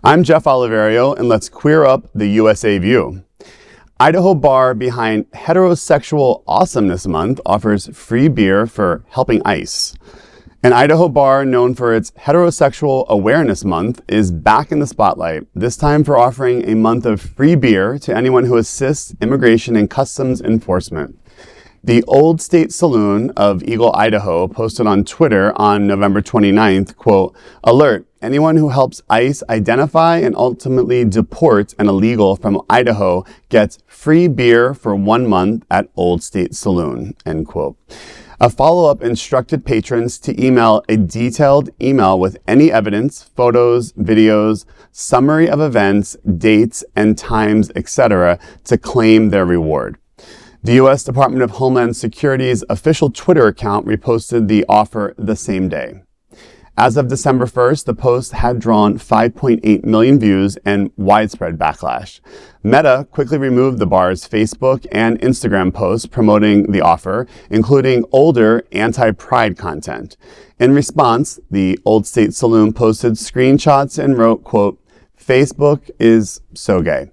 I'm Jeff Oliverio, and let's queer up the USA view. Idaho bar behind Heterosexual Awesomeness Month offers free beer for helping ICE. An Idaho bar known for its Heterosexual Awareness Month is back in the spotlight, this time for offering a month of free beer to anyone who assists Immigration and Customs Enforcement. The Old State Saloon of Eagle, Idaho posted on Twitter on November 29th, quote, "Alert, anyone who helps ICE identify and ultimately deport an illegal from Idaho gets free beer for 1 month at Old State Saloon," end quote. A follow-up instructed patrons to email a detailed email with any evidence, photos, videos, summary of events, dates, and times, etc. to claim their reward. The U.S. Department of Homeland Security's official Twitter account reposted the offer the same day. As of December 1st, the post had drawn 5.8 million views and widespread backlash. Meta quickly removed the bar's Facebook and Instagram posts promoting the offer, including older anti-pride content. In response, the Old State Saloon posted screenshots and wrote, quote, "Facebook is so gay."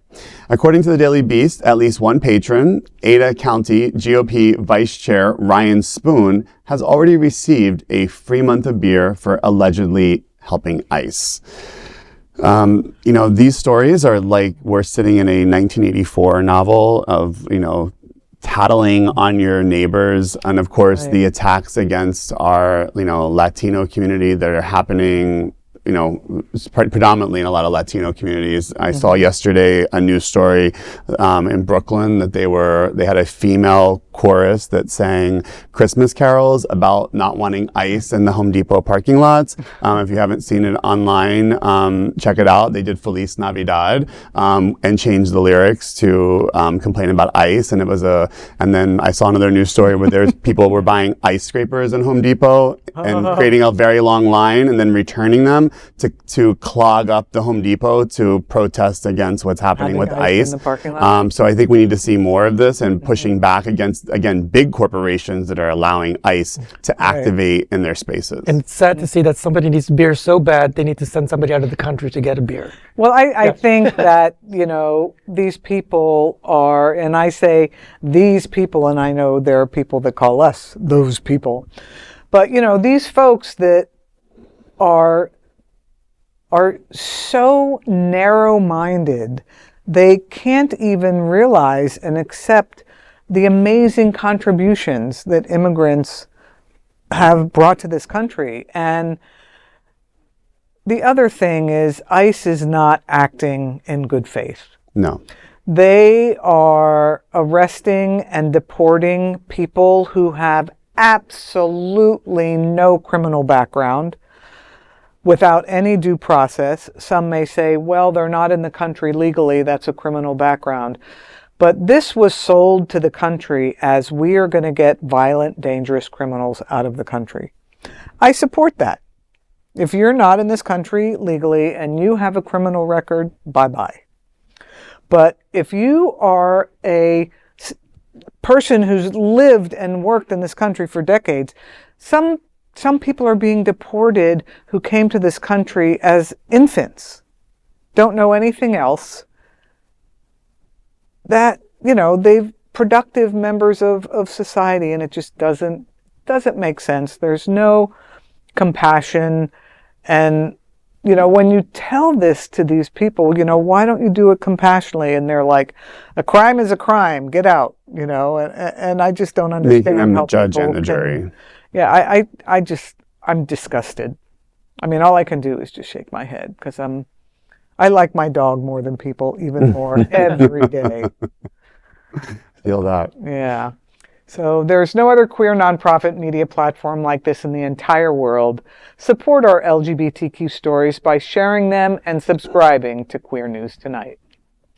According to the Daily Beast, at least one patron, Ada County GOP Vice Chair Ryan Spoon, has already received a free month of beer for allegedly helping ICE. These stories are like we're sitting in a 1984 novel of, tattling on your neighbors. And of course, Right. The attacks against our, Latino community that are happening predominantly in a lot of Latino communities. I saw yesterday a news story in Brooklyn that they had a female chorus that sang Christmas carols about not wanting ICE in the Home Depot parking lots. If you haven't seen it online, check it out. They did Feliz Navidad and changed the lyrics to complain about ICE. And then I saw another news story where there's people were buying ice scrapers in Home Depot and creating a very long line and then returning them to clog up the Home Depot to protest against what's happening with ICE. In the parking lot. So I think we need to see more of this and pushing back against, again, big corporations that are allowing ICE to activate in their spaces. And it's sad to see that somebody needs beer so bad they need to send somebody out of the country to get a beer. Well, I think that, these people are, and I say these people, and I know there are people that call us those people. But, these folks that are so narrow-minded, they can't even realize and accept the amazing contributions that immigrants have brought to this country. And the other thing is ICE is not acting in good faith. No. They are arresting and deporting people who have absolutely no criminal background without any due process. Some may say, well, they're not in the country legally, that's a criminal background. But this was sold to the country as we are going to get violent, dangerous criminals out of the country. I support that. If you're not in this country legally and you have a criminal record, bye-bye. But if you are a person who's lived and worked in this country for decades, some people are being deported who came to this country as infants, don't know anything else, that, they've productive members of society, and it just doesn't make sense. There's no compassion. And, when you tell this to these people, why don't you do it compassionately? And they're like, a crime is a crime, get out, and I just don't understand. Making them how the judge people and the jury. can. Yeah, I'm disgusted. I mean, all I can do is just shake my head because I like my dog more than people, even more every day. Feel that. Yeah. So there's no other queer nonprofit media platform like this in the entire world. Support our LGBTQ stories by sharing them and subscribing to Queer News Tonight.